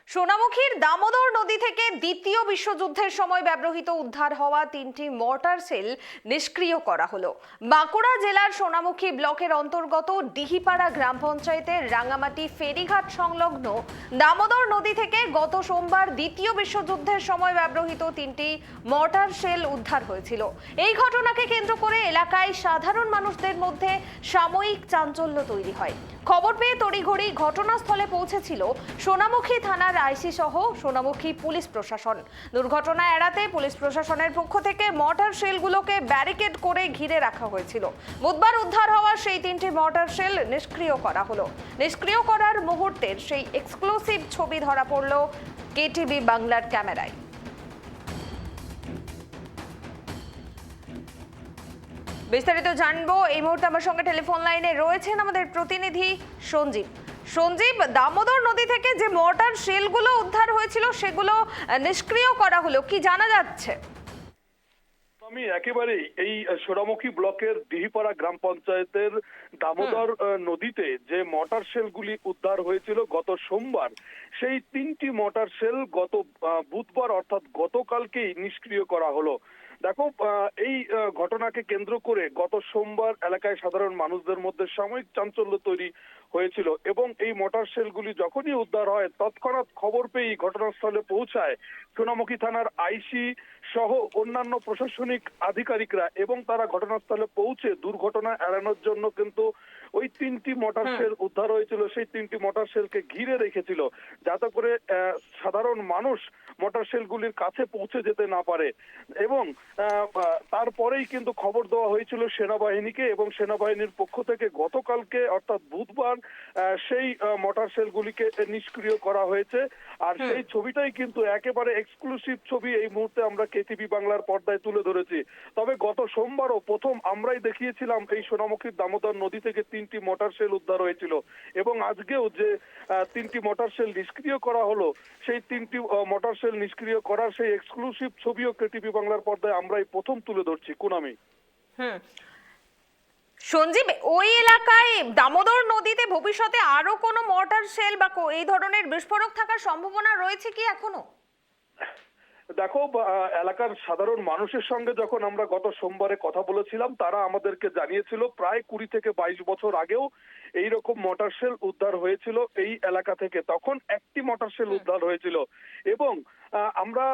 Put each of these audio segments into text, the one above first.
সোনামুখীর দামোদর নদী থেকে দ্বিতীয় বিশ্বযুদ্ধের সময় ব্যবহৃত উদ্ধার হওয়া 3টি মর্টার সেল নিষ্ক্রিয় করা হলো। বাঁকুড়া জেলার সোনামুখী ব্লকের অন্তর্গত ডিহিপাড়া গ্রাম পঞ্চায়েতের রাঙ্গামাটি ফেরিঘাট সংলগ্ন দামোদর নদী থেকে গত সোমবার দ্বিতীয় বিশ্বযুদ্ধের সময় ব্যবহৃত 3টি মর্টার সেল উদ্ধার হয়েছিল। এই ঘটনাকে কেন্দ্র করে এলাকায় সাধারণ মানুষদের মধ্যে সাময়িক চাঞ্চল্য তৈরি হয়। খবর পেয়ে তড়িঘড়ি ঘটনাস্থলে পৌঁছেছিল সোনামুখী থানার আইসি সহ সোনামুখী পুলিশ প্রশাসন। দুর্ঘটনা এড়াতে পুলিশ প্রশাসনের পক্ষ থেকে মর্টার সেলগুলোকে ব্যারিকেড করে ঘিরে রাখা হয়েছিল। বুধবার উদ্ধার হওয়া সেই 3টি মর্টার সেল নিষ্ক্রিয় করা হলো। নিষ্ক্রিয় করার মুহূর্তের সেই এক্সক্লুসিভ ছবি ধরা পড়ল কেটিভি বাংলার ক্যামেরায়। বিস্তারিত জানবো এই মুহূর্তে আমার সঙ্গে টেলিফোন লাইনে রয়েছেন আমাদের প্রতিনিধি সঞ্জীব। সঞ্জীব, দামোদর নদী থেকে যে মর্টার সেলগুলো উদ্ধার হয়েছিল সেগুলো নিষ্ক্রিয় করা হলো, কি জানা যাচ্ছে? আমি একেবারেই এই সোনামুখী ব্লকের ডিহিপাড়া গ্রাম পঞ্চায়েতের দামোদর নদীতে যে মর্টার সেলগুলি উদ্ধার হয়েছিল গত সোমবার, সেই 3টি মর্টার সেল গত বুধবার অর্থাৎ গতকালকেই নিষ্ক্রিয় করা হলো। দেখো, এই ঘটনাকে কেন্দ্র করে গত সোমবার এলাকায় সাধারণ মানুষদের মধ্যে সাময়িক চাঞ্চল্য তৈরি হয়েছিল এবং এই মর্টার সেলগুলি যখনই উদ্ধার হয় তৎক্ষণাৎ খবর পেয়ে ঘটনাস্থলে পৌঁছায় সোনামুখী থানার আইসি সহ অন্যান্য প্রশাসনিক আধিকারিকরা এবং তারা ঘটনাস্থলে পৌঁছে দুর্ঘটনা এড়ানোর জন্য কিন্তু ওই 3টি মর্টার সেল উদ্ধার হয়েছিল সেই 3টি মর্টার সেলকে ঘিরে রেখেছিল যাতে করে সাধারণ মানুষ মর্টার সেলগুলির কাছে পৌঁছে যেতে না পারে। এবং তারপরেই কিন্তু খবর দেওয়া হয়েছিল সেনাবাহিনীকে এবং সেনাবাহিনীর পক্ষ থেকে গতকালকে অর্থাৎ বুধবার সেই মর্টার সেলগুলিকে নিষ্ক্রিয় করা হয়েছে। আর সেই ছবিটাই কিন্তু একেবারে এক্সক্লুসিভ ছবি এই মুহূর্তে আমরা কেটিভি বাংলার পর্দায় তুলে ধরেছি। তবে গত সোমবারও প্রথম আমরাই দেখিয়েছিলাম এই সোনামুখীর দামোদর নদী থেকে 3টি মর্টার সেল উদ্ধার হয়েছিল এবং আজকেও যে 3টি মর্টার সেল নিষ্ক্রিয় করা হলো সেই 3টি মর্টার সেল নিষ্ক্রিয় করার সেই এক্সক্লুসিভ ছবিও কেটিভি বাংলার পর্দায় আমরাই প্রথম তুলে ধরছি। কুনামি। সঞ্জীব, ওই এলাকায় দামোদর নদীতে ভবিষ্যতে আরো কোনো মর্টার সেল বা এই ধরনের বিস্ফোরক থাকার সম্ভাবনা রয়েছে কি এখনো? দেখো, এলাকার সাধারণ মানুষের সঙ্গে যখন আমরা গত সোমবারে কথা বলেছিলাম তারা আমাদেরকে জানিয়েছিল প্রায় 20 থেকে 22 বছর আগেও এইরকম মর্টার সেল উদ্ধার হয়েছিল এই এলাকা থেকে। তখন একটি মর্টার সেল উদ্ধার হয়েছিল এবং আমরা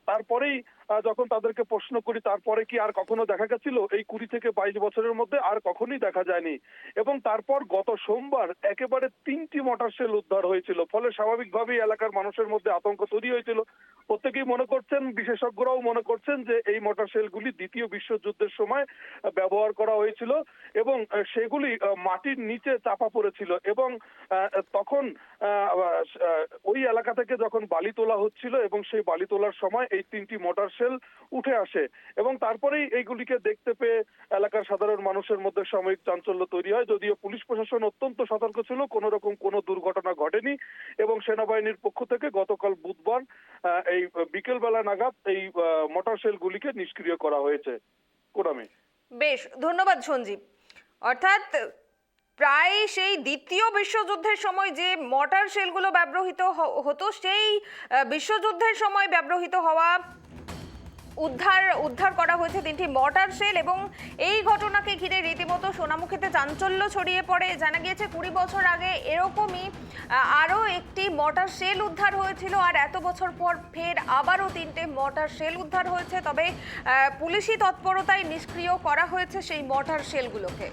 তারপরেই যখন তাদেরকে প্রশ্ন করি তারপরে কি আর কখনো দেখা গেছিল, এই 20 থেকে 22 বছরের মধ্যে আর কখনোই দেখা যায়নি। এবং তারপর গত সোমবার একেবারে 3টি মর্টার সেল উদ্ধার হয়েছিল, ফলে স্বাভাবিকভাবেই এলাকার মানুষের মধ্যে আতঙ্ক তৈরি হয়েছিল। প্রত্যেকেই মনে করছেন, বিশেষজ্ঞরাও মনে করছেন যে এই মর্টার সেলগুলি দ্বিতীয় বিশ্বযুদ্ধের সময় ব্যবহার করা হয়েছিল এবং সেগুলি মাটির নিচে চাপা পড়েছিল এবং তখন ওই এলাকা থেকে যখন বালি তোলা হচ্ছিল এবং সেই বালি তোলার সময় এই 3টি মর্টার সেল উঠে আসে এবং তারপরেই এইগুলিকে দেখতে পেয়ে এলাকার সাধারণ মানুষের মধ্যে সাময়িক চাঞ্চল্য তৈরি হয়। যদিও পুলিশ প্রশাসন অত্যন্ত সতর্ক ছিল, কোন রকম কোনো দুর্ঘটনা ঘটেনি এবং সেনাবাহিনীর পক্ষ থেকে গতকাল বুধবার এই বিকেল বেলা নাগাদ এই মর্টার সেলগুলিকে নিষ্ক্রিয় করা হয়েছে। কোরামে। বেশ, ধন্যবাদ সঞ্জীব। অর্থাৎ প্রায় সেই দ্বিতীয় বিশ্বযুদ্ধের সময় যে মর্টার সেলগুলো ব্যবহৃত হতো সেই বিশ্বযুদ্ধের সময় ব্যবহৃত হওয়া উদ্ধার করা হয়েছে 3টি মর্টার সেল এবং এই ঘটনাকে ঘিরে রীতিমতো সোনামুখীতে চাঞ্চল্য ছড়িয়ে পড়ে। জানা গিয়েছে 20 বছর আগে এরকমই আরও একটি মর্টার সেল উদ্ধার হয়েছিল আর এত বছর পর ফের আবারও 3টে মর্টার সেল উদ্ধার হয়েছে। তবে পুলিশি তৎপরতায় নিষ্ক্রিয় করা হয়েছে সেই মর্টার সেলগুলোকে।